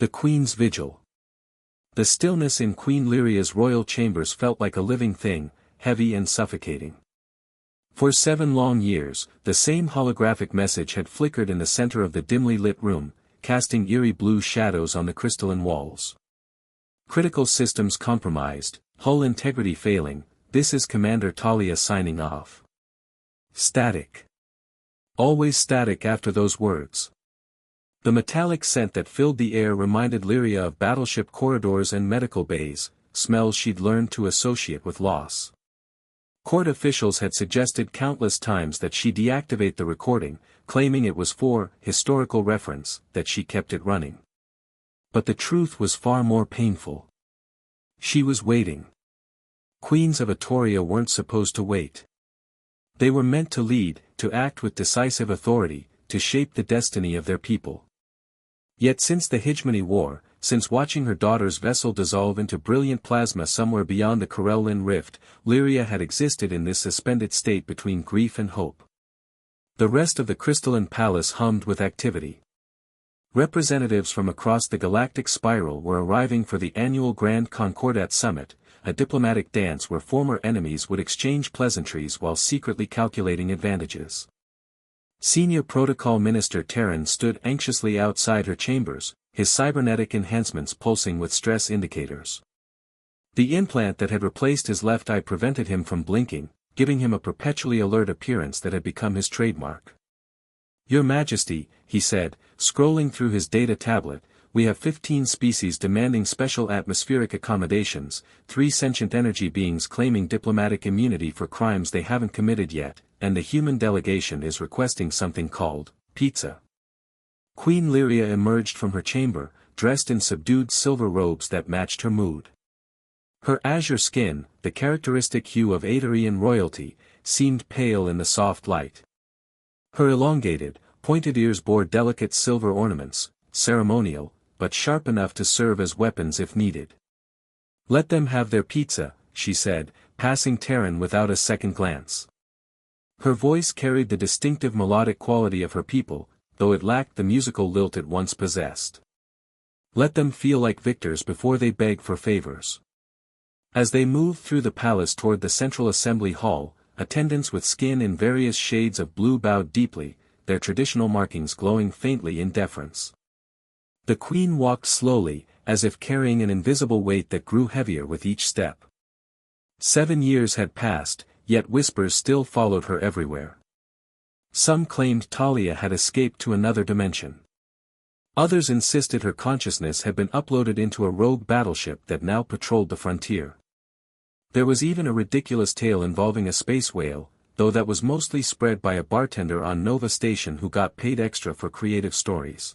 The Queen's Vigil. The stillness in Queen Liria's royal chambers felt like a living thing, heavy and suffocating. For 7 long years, the same holographic message had flickered in the center of the dimly lit room, casting eerie blue shadows on the crystalline walls. Critical systems compromised, hull integrity failing, this is Commander Talia signing off. Static. Always static after those words. The metallic scent that filled the air reminded Liria of battleship corridors and medical bays, smells she'd learned to associate with loss. Court officials had suggested countless times that she deactivate the recording, claiming it was for historical reference, that she kept it running. But the truth was far more painful. She was waiting. Queens of Atoria weren't supposed to wait. They were meant to lead, to act with decisive authority, to shape the destiny of their people. Yet since the Hijgemany War, since watching her daughter's vessel dissolve into brilliant plasma somewhere beyond the Corellin Rift, Liria had existed in this suspended state between grief and hope. The rest of the crystalline palace hummed with activity. Representatives from across the galactic spiral were arriving for the annual Grand Concordat Summit, a diplomatic dance where former enemies would exchange pleasantries while secretly calculating advantages. Senior Protocol Minister Terran stood anxiously outside her chambers, his cybernetic enhancements pulsing with stress indicators. The implant that had replaced his left eye prevented him from blinking, giving him a perpetually alert appearance that had become his trademark. Your Majesty, he said, scrolling through his data tablet, we have 15 species demanding special atmospheric accommodations, 3 sentient energy beings claiming diplomatic immunity for crimes they haven't committed yet, and the human delegation is requesting something called pizza. Queen Liria emerged from her chamber, dressed in subdued silver robes that matched her mood. Her azure skin, the characteristic hue of Adarian royalty, seemed pale in the soft light. Her elongated, pointed ears bore delicate silver ornaments, ceremonial, but sharp enough to serve as weapons if needed. Let them have their pizza, she said, passing Terran without a second glance. Her voice carried the distinctive melodic quality of her people, though it lacked the musical lilt it once possessed. Let them feel like victors before they beg for favors. As they moved through the palace toward the central assembly hall, attendants with skin in various shades of blue bowed deeply, their traditional markings glowing faintly in deference. The queen walked slowly, as if carrying an invisible weight that grew heavier with each step. 7 years had passed, yet whispers still followed her everywhere. Some claimed Talia had escaped to another dimension. Others insisted her consciousness had been uploaded into a rogue battleship that now patrolled the frontier. There was even a ridiculous tale involving a space whale, though that was mostly spread by a bartender on Nova Station who got paid extra for creative stories.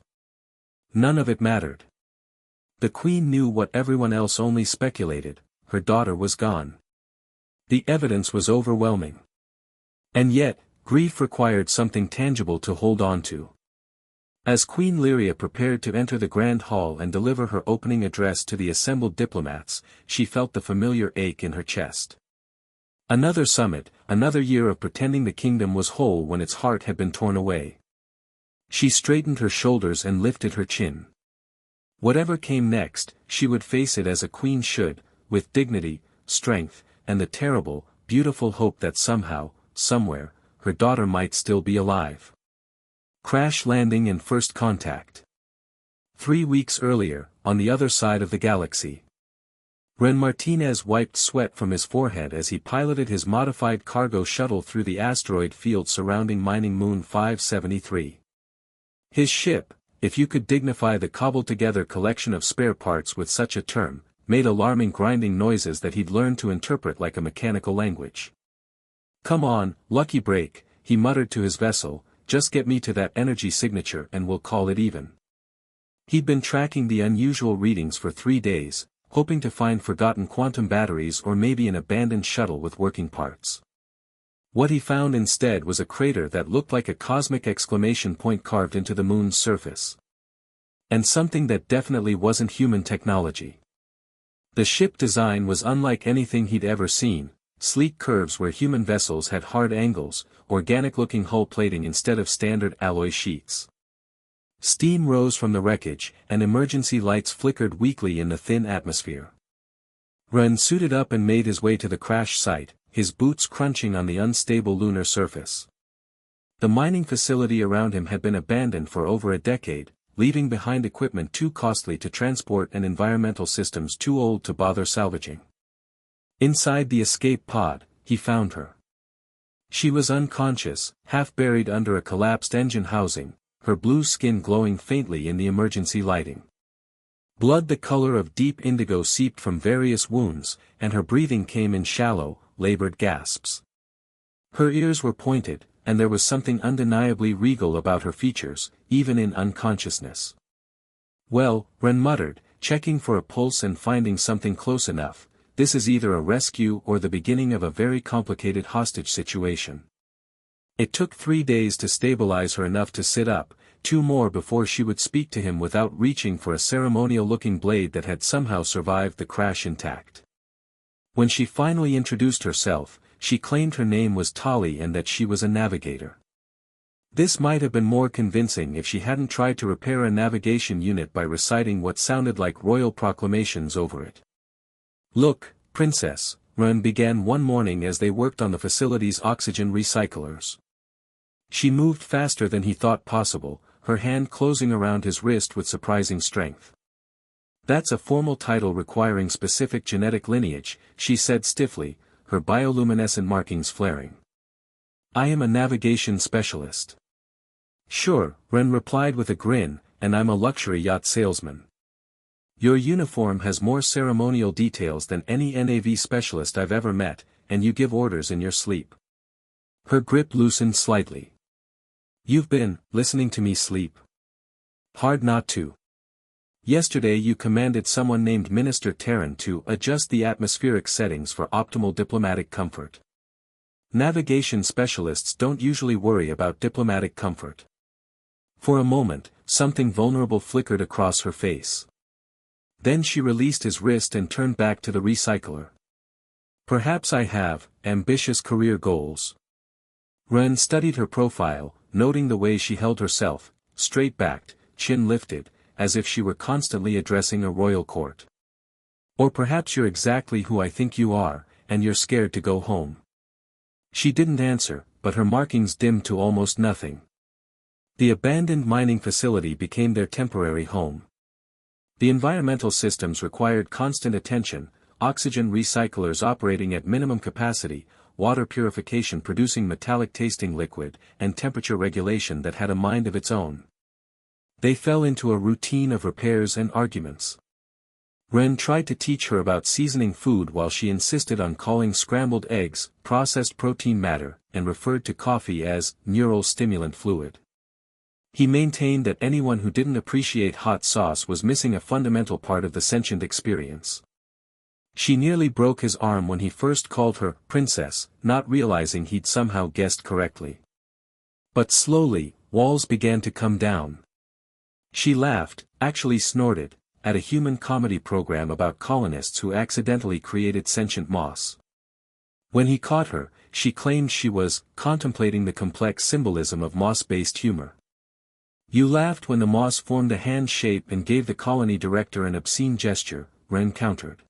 None of it mattered. The queen knew what everyone else only speculated: her daughter was gone. The evidence was overwhelming. And yet, grief required something tangible to hold on to. As Queen Liria prepared to enter the Grand Hall and deliver her opening address to the assembled diplomats, she felt the familiar ache in her chest. Another summit, another year of pretending the kingdom was whole when its heart had been torn away. She straightened her shoulders and lifted her chin. Whatever came next, she would face it as a queen should, with dignity, strength, and the terrible, beautiful hope that somehow, somewhere, her daughter might still be alive. Crash landing and first contact. 3 weeks earlier, on the other side of the galaxy. Ren Martinez wiped sweat from his forehead as he piloted his modified cargo shuttle through the asteroid field surrounding mining Moon 573. His ship, if you could dignify the cobbled-together collection of spare parts with such a term, made alarming grinding noises that he'd learned to interpret like a mechanical language. "Come on, lucky break," he muttered to his vessel, "just get me to that energy signature and we'll call it even." He'd been tracking the unusual readings for 3 days, hoping to find forgotten quantum batteries or maybe an abandoned shuttle with working parts. What he found instead was a crater that looked like a cosmic exclamation point carved into the moon's surface. And something that definitely wasn't human technology. The ship design was unlike anything he'd ever seen, sleek curves where human vessels had hard angles, organic-looking hull plating instead of standard alloy sheets. Steam rose from the wreckage, and emergency lights flickered weakly in the thin atmosphere. Ren suited up and made his way to the crash site, his boots crunching on the unstable lunar surface. The mining facility around him had been abandoned for over a decade, leaving behind equipment too costly to transport and environmental systems too old to bother salvaging. Inside the escape pod, he found her. She was unconscious, half buried under a collapsed engine housing, her blue skin glowing faintly in the emergency lighting. Blood the color of deep indigo seeped from various wounds, and her breathing came in shallow, labored gasps. Her ears were pointed, and there was something undeniably regal about her features, even in unconsciousness. "Well," Ren muttered, checking for a pulse and finding something close enough, "this is either a rescue or the beginning of a very complicated hostage situation." It took 3 days to stabilize her enough to sit up, 2 more before she would speak to him without reaching for a ceremonial-looking blade that had somehow survived the crash intact. When she finally introduced herself, she claimed her name was Talia and that she was a navigator. This might have been more convincing if she hadn't tried to repair a navigation unit by reciting what sounded like royal proclamations over it. "Look, Princess," Ren began one morning as they worked on the facility's oxygen recyclers. She moved faster than he thought possible, her hand closing around his wrist with surprising strength. "That's a formal title requiring specific genetic lineage," she said stiffly, her bioluminescent markings flaring. "I am a navigation specialist." "Sure," Ren replied with a grin, "and I'm a luxury yacht salesman." "Your uniform has more ceremonial details than any NAV specialist I've ever met, and you give orders in your sleep." Her grip loosened slightly. "You've been listening to me sleep?" "Hard not to. Yesterday you commanded someone named Minister Terran to adjust the atmospheric settings for optimal diplomatic comfort. Navigation specialists don't usually worry about diplomatic comfort." For a moment, something vulnerable flickered across her face. Then she released his wrist and turned back to the recycler. "Perhaps I have ambitious career goals." Ren studied her profile, noting the way she held herself, straight-backed, chin lifted, as if she were constantly addressing a royal court. "Or perhaps you're exactly who I think you are, and you're scared to go home." She didn't answer, but her markings dimmed to almost nothing. The abandoned mining facility became their temporary home. The environmental systems required constant attention, oxygen recyclers operating at minimum capacity, water purification producing metallic-tasting liquid, and temperature regulation that had a mind of its own. They fell into a routine of repairs and arguments. Ren tried to teach her about seasoning food while she insisted on calling scrambled eggs processed protein matter, and referred to coffee as neural stimulant fluid. He maintained that anyone who didn't appreciate hot sauce was missing a fundamental part of the sentient experience. She nearly broke his arm when he first called her princess, not realizing he'd somehow guessed correctly. But slowly, walls began to come down. She laughed, actually snorted, at a human comedy program about colonists who accidentally created sentient moss. When he caught her, she claimed she was contemplating the complex symbolism of moss-based humor. "You laughed when the moss formed a hand shape and gave the colony director an obscene gesture," Ren countered.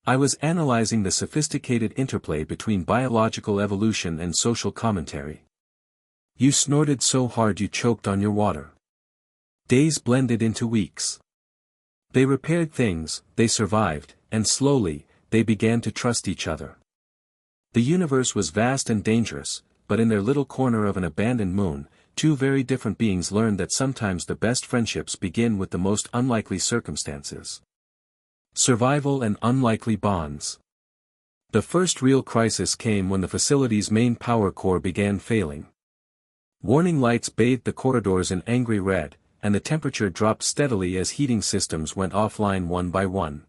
"I was analyzing the sophisticated interplay between biological evolution and social commentary." "You snorted so hard you choked on your water." Days blended into weeks. They repaired things, they survived, and slowly, they began to trust each other. The universe was vast and dangerous, but in their little corner of an abandoned moon, 2 very different beings learned that sometimes the best friendships begin with the most unlikely circumstances. Survival and unlikely bonds. The first real crisis came when the facility's main power core began failing. Warning lights bathed the corridors in angry red, and the temperature dropped steadily as heating systems went offline one by one.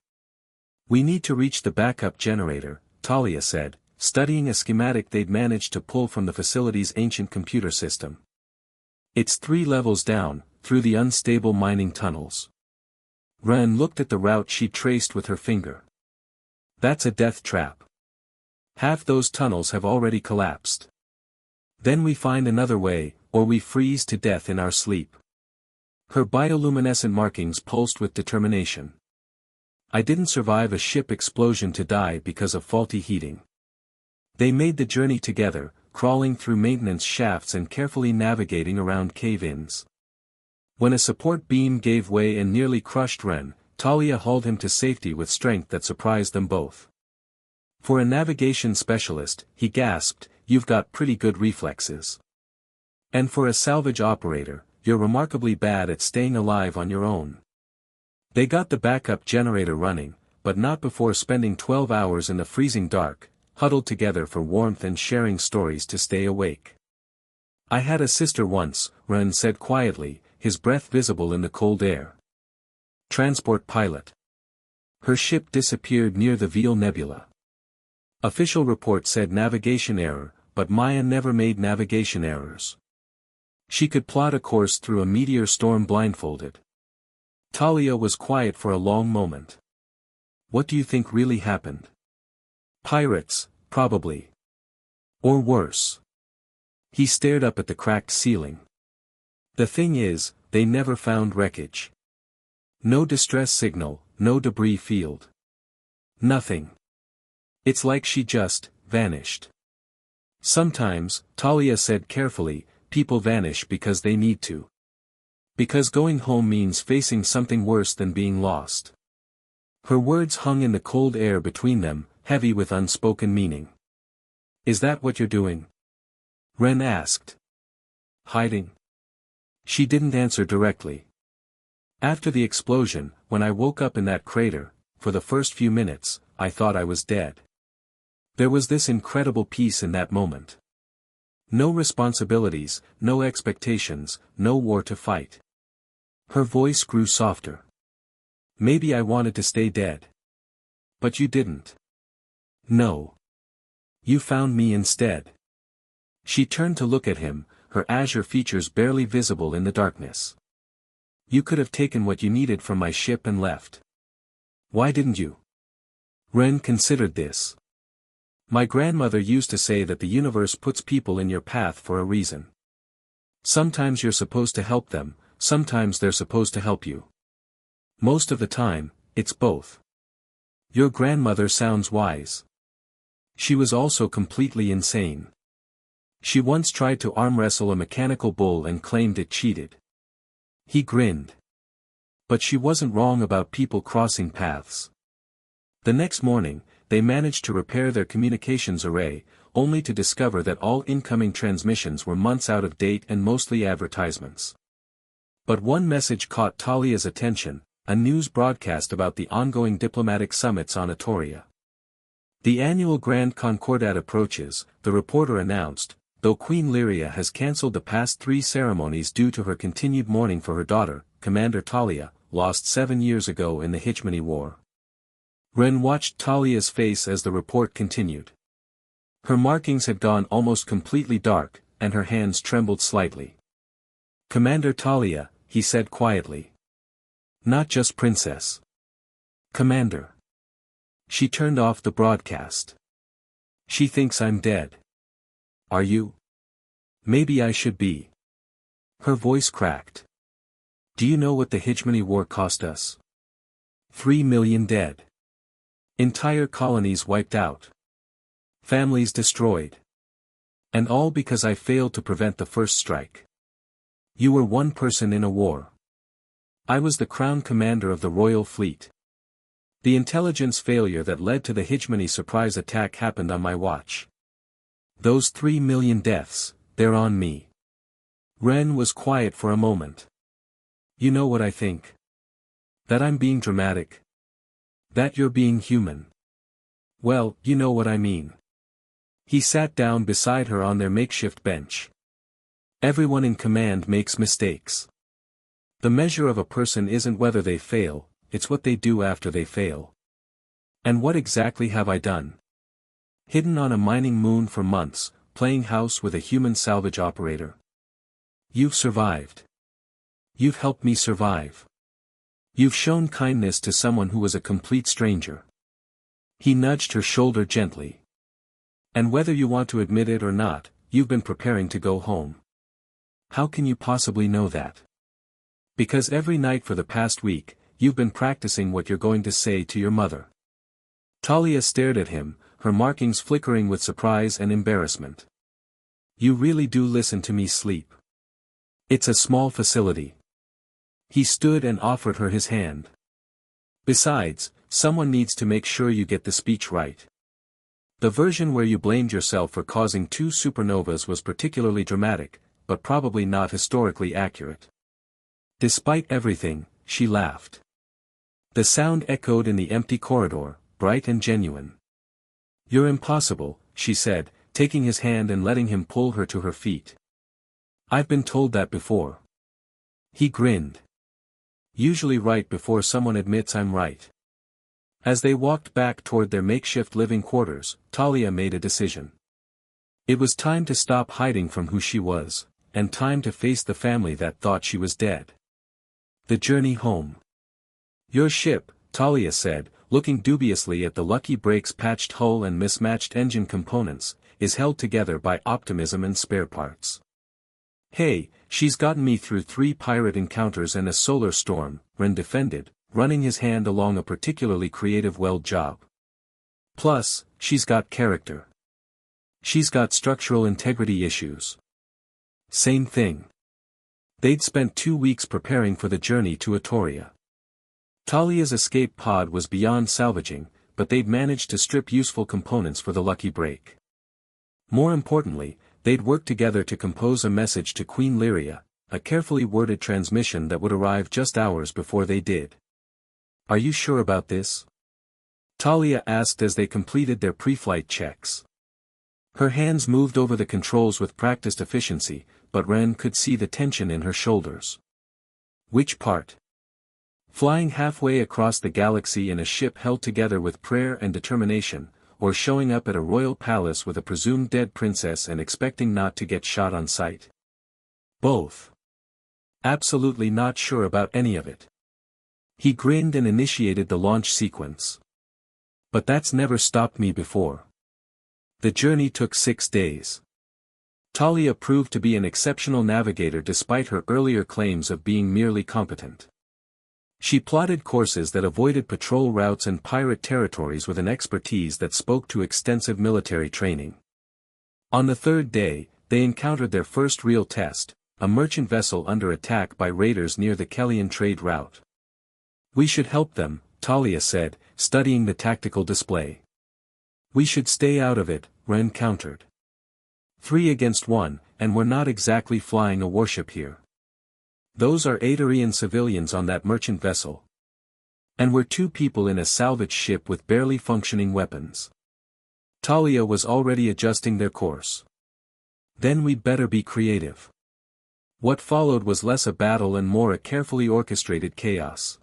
"We need to reach the backup generator," Talia said, studying a schematic they'd managed to pull from the facility's ancient computer system. "It's 3 levels down, through the unstable mining tunnels." Ren looked at the route she'd traced with her finger. "That's a death trap. Half those tunnels have already collapsed. Then we find another way, or we freeze to death in our sleep." Her bioluminescent markings pulsed with determination. I didn't survive a ship explosion to die because of faulty heating. They made the journey together, crawling through maintenance shafts and carefully navigating around cave-ins. When a support beam gave way and nearly crushed Ren, Talia hauled him to safety with strength that surprised them both. For a navigation specialist, he gasped, "You've got pretty good reflexes. And for a salvage operator, you're remarkably bad at staying alive on your own." They got the backup generator running, but not before spending 12 hours in the freezing dark, huddled together for warmth and sharing stories to stay awake. "I had a sister once," Ren said quietly, his breath visible in the cold air. Transport pilot. Her ship disappeared near the Veal Nebula. Official report said navigation error, but Maya never made navigation errors. She could plot a course through a meteor storm blindfolded. Talia was quiet for a long moment. "What do you think really happened?" "Pirates, probably. Or worse." He stared up at the cracked ceiling. "The thing is, they never found wreckage. No distress signal, no debris field. Nothing. It's like she just vanished." "Sometimes," Talia said carefully, "people vanish because they need to. Because going home means facing something worse than being lost." Her words hung in the cold air between them, heavy with unspoken meaning. "Is that what you're doing?" Ren asked. "Hiding?" She didn't answer directly. "After the explosion, when I woke up in that crater, for the first few minutes, I thought I was dead. There was this incredible peace in that moment. No responsibilities, no expectations, no war to fight." Her voice grew softer. "Maybe I wanted to stay dead. But you didn't." "No. You found me instead." She turned to look at him, her azure features barely visible in the darkness. "You could have taken what you needed from my ship and left. Why didn't you?" Ren considered this. "My grandmother used to say that the universe puts people in your path for a reason. Sometimes you're supposed to help them, sometimes they're supposed to help you. Most of the time, it's both." Your grandmother sounds wise. She was also completely insane. She once tried to arm wrestle a mechanical bull and claimed it cheated. He grinned. But she wasn't wrong about people crossing paths. The next morning, they managed to repair their communications array, only to discover that all incoming transmissions were months out of date and mostly advertisements. But one message caught Talia's attention, a news broadcast about the ongoing diplomatic summits on Atoria. "The annual Grand Concordat approaches," the reporter announced, "though Queen Liria has cancelled the past 3 ceremonies due to her continued mourning for her daughter, Commander Talia, lost 7 years ago in the Hijgemany War." Ren watched Talia's face as the report continued. Her markings had gone almost completely dark, and her hands trembled slightly. "Commander Talia," he said quietly. "Not just Princess. Commander." She turned off the broadcast. "She thinks I'm dead." "Are you?" "Maybe I should be." Her voice cracked. "Do you know what the Hijgemany War cost us? 3 million dead. Entire colonies wiped out. Families destroyed. And all because I failed to prevent the first strike. You were one person in a war. I was the crown commander of the royal fleet. The intelligence failure that led to the Hijgemany surprise attack happened on my watch. Those 3 million deaths, they're on me." Ren was quiet for a moment. "You know what I think? That I'm being dramatic. That you're being human. Well, you know what I mean." He sat down beside her on their makeshift bench. "Everyone in command makes mistakes. The measure of a person isn't whether they fail, it's what they do after they fail. And what exactly have I done? Hidden on a mining moon for months, playing house with a human salvage operator. You've survived. You've helped me survive. You've shown kindness to someone who was a complete stranger." He nudged her shoulder gently. "And whether you want to admit it or not, you've been preparing to go home. How can you possibly know that?" Because every night for the past week, you've been practicing what you're going to say to your mother. Talia stared at him, her markings flickering with surprise and embarrassment. You really do listen to me sleep. It's a small facility. He stood and offered her his hand. Besides, someone needs to make sure you get the speech right. The version where you blamed yourself for causing 2 supernovas was particularly dramatic, but probably not historically accurate. Despite everything, she laughed. The sound echoed in the empty corridor, bright and genuine. You're impossible, she said, taking his hand and letting him pull her to her feet. I've been told that before. He grinned. Usually right before someone admits I'm right. As they walked back toward their makeshift living quarters, Talia made a decision. It was time to stop hiding from who she was, and time to face the family that thought she was dead. The journey home. Your ship, Talia said, looking dubiously at the Lucky Break's patched hull and mismatched engine components, is held together by optimism and spare parts. Hey, she's gotten me through 3 pirate encounters and a solar storm, Ren defended, running his hand along a particularly creative weld job. Plus, she's got character. She's got structural integrity issues. Same thing. They'd spent 2 weeks preparing for the journey to Atoria. Talia's escape pod was beyond salvaging, but they'd managed to strip useful components for the Lucky Break. More importantly, they'd worked together to compose a message to Queen Liria, a carefully worded transmission that would arrive just hours before they did. Are you sure about this? Talia asked as they completed their pre-flight checks. Her hands moved over the controls with practiced efficiency, but Ren could see the tension in her shoulders. Which part? Flying halfway across the galaxy in a ship held together with prayer and determination, or showing up at a royal palace with a presumed dead princess and expecting not to get shot on sight? Both. Absolutely not sure about any of it. He grinned and initiated the launch sequence. But that's never stopped me before. The journey took 6 days. Talia proved to be an exceptional navigator despite her earlier claims of being merely competent. She plotted courses that avoided patrol routes and pirate territories with an expertise that spoke to extensive military training. On the 3rd day, they encountered their first real test, a merchant vessel under attack by raiders near the Kellyan trade route. We should help them, Talia said, studying the tactical display. We should stay out of it, Ren countered. 3 against 1, and we're not exactly flying a warship here. Those are Atarian civilians on that merchant vessel. And we're 2 people in a salvage ship with barely functioning weapons. Talia was already adjusting their course. Then we'd better be creative. What followed was less a battle and more a carefully orchestrated chaos.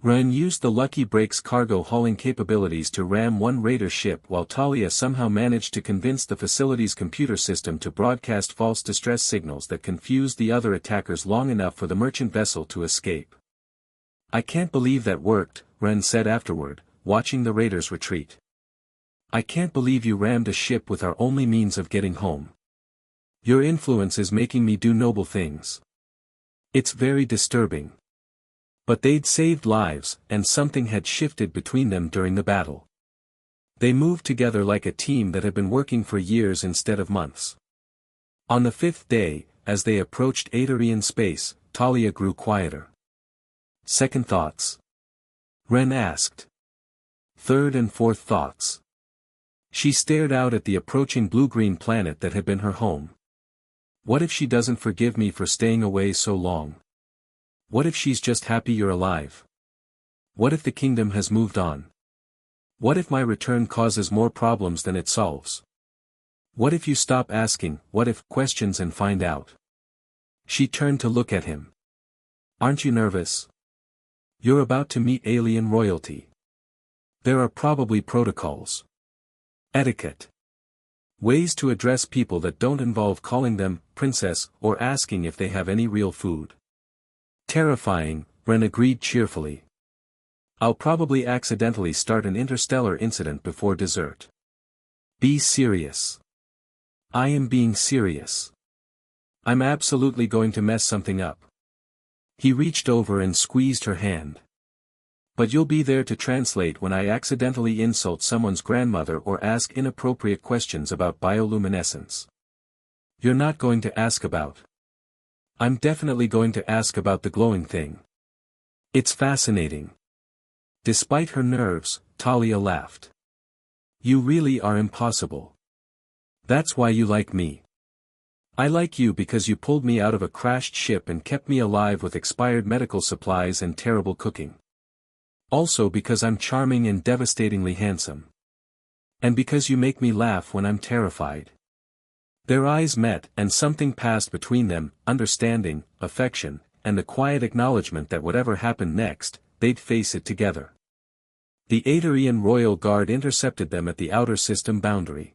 Ren used the Lucky Break's cargo hauling capabilities to ram one raider ship while Talia somehow managed to convince the facility's computer system to broadcast false distress signals that confused the other attackers long enough for the merchant vessel to escape. I can't believe that worked, Ren said afterward, watching the raiders retreat. I can't believe you rammed a ship with our only means of getting home. Your influence is making me do noble things. It's very disturbing. But they'd saved lives, and something had shifted between them during the battle. They moved together like a team that had been working for years instead of months. On the 5th day, as they approached Atarian space, Talia grew quieter. Second thoughts? Ren asked. 3rd and 4th thoughts. She stared out at the approaching blue-green planet that had been her home. What if she doesn't forgive me for staying away so long? What if she's just happy you're alive? What if the kingdom has moved on? What if my return causes more problems than it solves? What if you stop asking what-if questions and find out? She turned to look at him. Aren't you nervous? You're about to meet alien royalty. There are probably protocols. Etiquette. Ways to address people that don't involve calling them princess or asking if they have any real food. Terrifying, Ren agreed cheerfully. I'll probably accidentally start an interstellar incident before dessert. Be serious. I am being serious. I'm absolutely going to mess something up. He reached over and squeezed her hand. But you'll be there to translate when I accidentally insult someone's grandmother or ask inappropriate questions about bioluminescence. You're not going to ask about. I'm definitely going to ask about the glowing thing. It's fascinating. Despite her nerves, Talia laughed. You really are impossible. That's why you like me. I like you because you pulled me out of a crashed ship and kept me alive with expired medical supplies and terrible cooking. Also because I'm charming and devastatingly handsome. And because you make me laugh when I'm terrified. Their eyes met and something passed between them, understanding, affection, and the quiet acknowledgement that whatever happened next, they'd face it together. The Adarian Royal Guard intercepted them at the outer system boundary.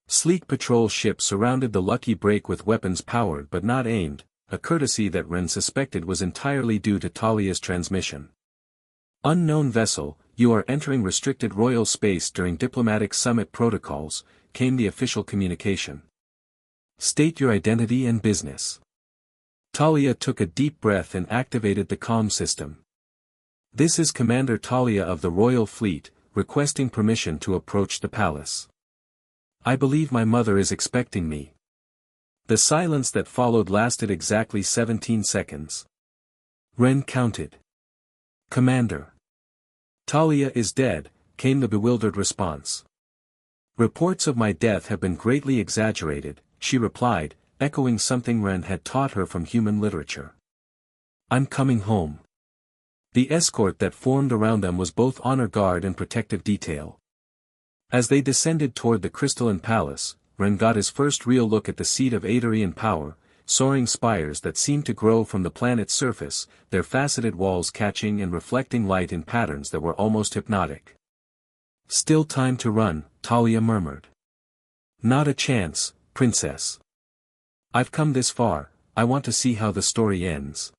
Sleek patrol ships surrounded the lucky break with weapons powered but not aimed, a courtesy that Ren suspected was entirely due to Talia's transmission. Unknown vessel, you are entering restricted royal space during diplomatic summit protocols, came the official communication. State your identity and business. Talia took a deep breath and activated the comm system. This is Commander Talia of the Royal Fleet, requesting permission to approach the palace. I believe my mother is expecting me. The silence that followed lasted exactly 17 seconds. Ren counted. Commander. Talia is dead, came the bewildered response. Reports of my death have been greatly exaggerated, she replied, echoing something Ren had taught her from human literature. I'm coming home. The escort that formed around them was both honor guard and protective detail. As they descended toward the crystalline palace, Ren got his first real look at the seat of Adarian power, soaring spires that seemed to grow from the planet's surface, their faceted walls catching and reflecting light in patterns that were almost hypnotic. Still time to run, Talia murmured. Not a chance, princess. I've come this far, I want to see how the story ends.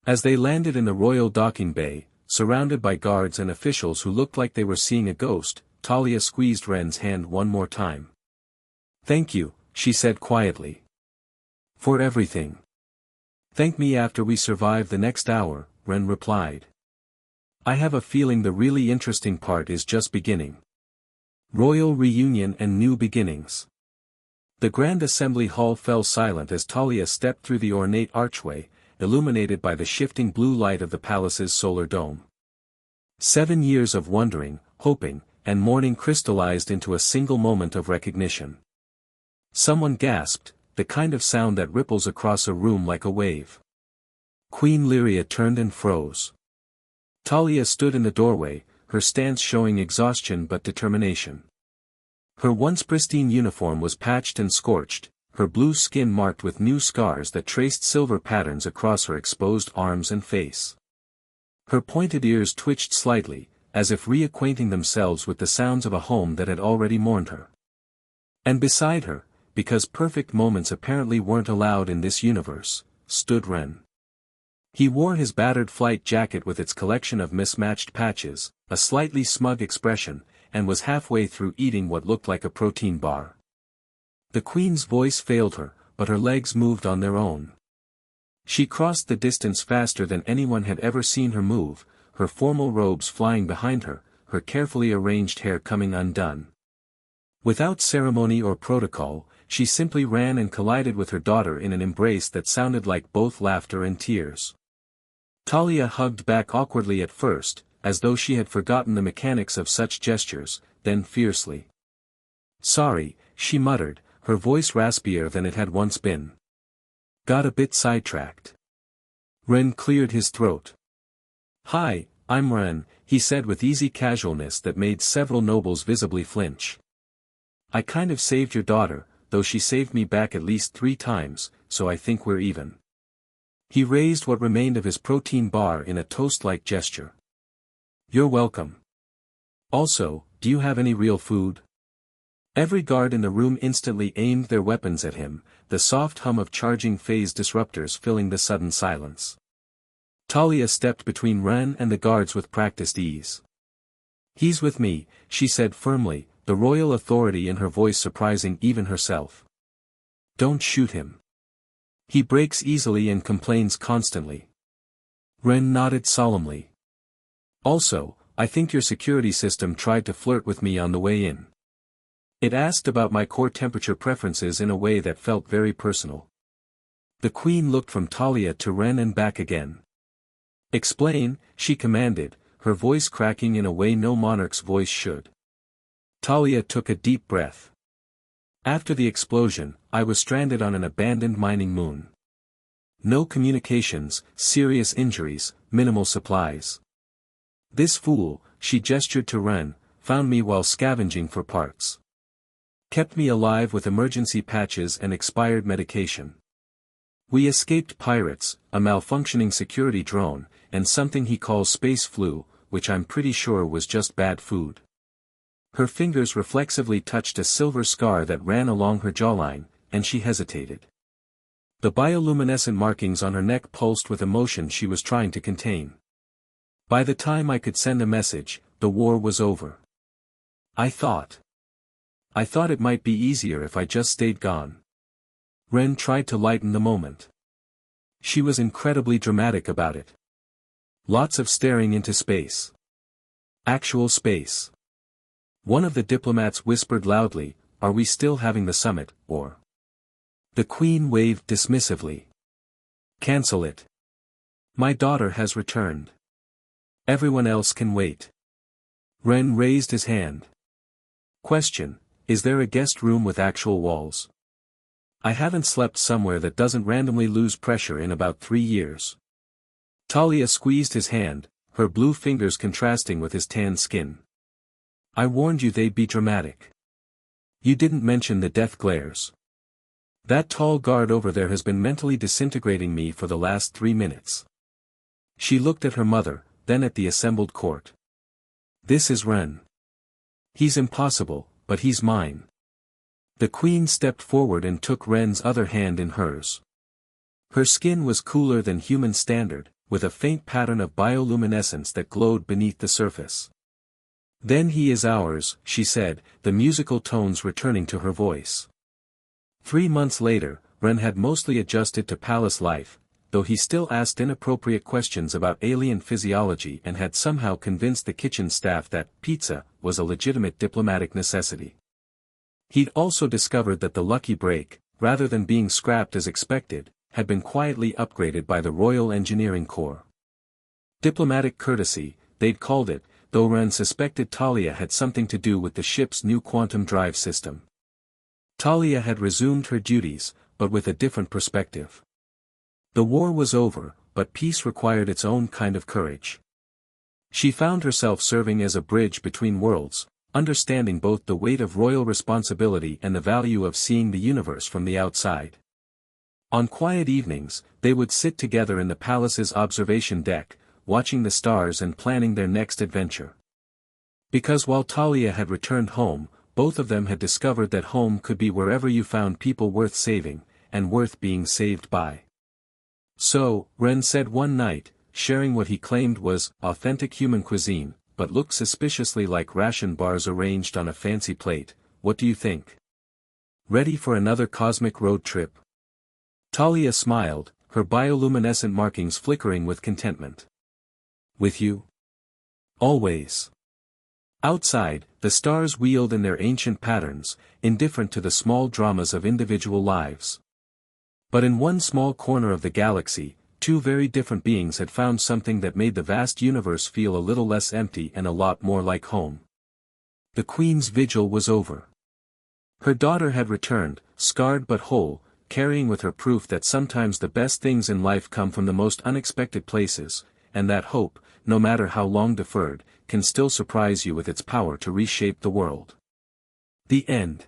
As they landed in the royal docking bay, surrounded by guards and officials who looked like they were seeing a ghost, Talia squeezed Ren's hand one more time. Thank you, she said quietly. For everything. Thank me after we survive the next hour, Ren replied. I have a feeling the really interesting part is just beginning. Royal reunion and new beginnings. The Grand Assembly Hall fell silent as Talia stepped through the ornate archway, illuminated by the shifting blue light of the palace's solar dome. 7 years of wondering, hoping, and mourning crystallized into a single moment of recognition. Someone gasped, the kind of sound that ripples across a room like a wave. Queen Liria turned and froze. Talia stood in the doorway, her stance showing exhaustion but determination. Her once pristine uniform was patched and scorched, her blue skin marked with new scars that traced silver patterns across her exposed arms and face. Her pointed ears twitched slightly, as if reacquainting themselves with the sounds of a home that had already mourned her. And beside her, because perfect moments apparently weren't allowed in this universe, stood Ren. He wore his battered flight jacket with its collection of mismatched patches, a slightly smug expression, and was halfway through eating what looked like a protein bar. The Queen's voice failed her, but her legs moved on their own. She crossed the distance faster than anyone had ever seen her move, her formal robes flying behind her, her carefully arranged hair coming undone. Without ceremony or protocol, she simply ran and collided with her daughter in an embrace that sounded like both laughter and tears. Talia hugged back awkwardly at first, as though she had forgotten the mechanics of such gestures, then fiercely. Sorry, she muttered, her voice raspier than it had once been. Got a bit sidetracked. Ren cleared his throat. Hi, I'm Ren, he said with easy casualness that made several nobles visibly flinch. I kind of saved your daughter, though she saved me back at least 3 times, so I think we're even. He raised what remained of his protein bar in a toast-like gesture. You're welcome. Also, do you have any real food? Every guard in the room instantly aimed their weapons at him, the soft hum of charging phase disruptors filling the sudden silence. Talia stepped between Ren and the guards with practiced ease. He's with me, she said firmly, the royal authority in her voice surprising even herself. Don't shoot him. He breaks easily and complains constantly. Ren nodded solemnly. Also, I think your security system tried to flirt with me on the way in. It asked about my core temperature preferences in a way that felt very personal. The Queen looked from Talia to Ren and back again. Explain, she commanded, her voice cracking in a way no monarch's voice should. Talia took a deep breath. After the explosion, I was stranded on an abandoned mining moon. No communications, serious injuries, minimal supplies. This fool, she gestured to Ren, found me while scavenging for parts. Kept me alive with emergency patches and expired medication. We escaped pirates, a malfunctioning security drone, and something he calls space flu, which I'm pretty sure was just bad food. Her fingers reflexively touched a silver scar that ran along her jawline, and she hesitated. The bioluminescent markings on her neck pulsed with emotion she was trying to contain. By the time I could send a message, the war was over. I thought it might be easier if I just stayed gone. Ren tried to lighten the moment. She was incredibly dramatic about it. Lots of staring into space. Actual space. One of the diplomats whispered loudly, "Are we still having the summit, or?" The Queen waved dismissively. "Cancel it. My daughter has returned. Everyone else can wait." Ren raised his hand. Question, is there a guest room with actual walls? I haven't slept somewhere that doesn't randomly lose pressure in about 3 years. Talia squeezed his hand, her blue fingers contrasting with his tan skin. I warned you they'd be dramatic. You didn't mention the death glares. That tall guard over there has been mentally disintegrating me for the last 3 minutes. She looked at her mother, then at the assembled court. This is Ren. He's impossible, but he's mine. The Queen stepped forward and took Ren's other hand in hers. Her skin was cooler than human standard, with a faint pattern of bioluminescence that glowed beneath the surface. Then he is ours, she said, the musical tones returning to her voice. 3 months later, Ren had mostly adjusted to palace life, though he still asked inappropriate questions about alien physiology and had somehow convinced the kitchen staff that pizza was a legitimate diplomatic necessity. He'd also discovered that the Lucky Break, rather than being scrapped as expected, had been quietly upgraded by the Royal Engineering Corps. Diplomatic courtesy, they'd called it, though Ren suspected Talia had something to do with the ship's new quantum drive system. Talia had resumed her duties, but with a different perspective. The war was over, but peace required its own kind of courage. She found herself serving as a bridge between worlds, understanding both the weight of royal responsibility and the value of seeing the universe from the outside. On quiet evenings, they would sit together in the palace's observation deck, watching the stars and planning their next adventure. Because while Talia had returned home, both of them had discovered that home could be wherever you found people worth saving, and worth being saved by. So, Ren said one night, sharing what he claimed was authentic human cuisine, but looked suspiciously like ration bars arranged on a fancy plate, what do you think? Ready for another cosmic road trip? Talia smiled, her bioluminescent markings flickering with contentment. With you? Always. Outside, the stars wheeled in their ancient patterns, indifferent to the small dramas of individual lives. But in one small corner of the galaxy, 2 very different beings had found something that made the vast universe feel a little less empty and a lot more like home. The Queen's vigil was over. Her daughter had returned, scarred but whole, carrying with her proof that sometimes the best things in life come from the most unexpected places, and that hope, no matter how long deferred, can still surprise you with its power to reshape the world. The end.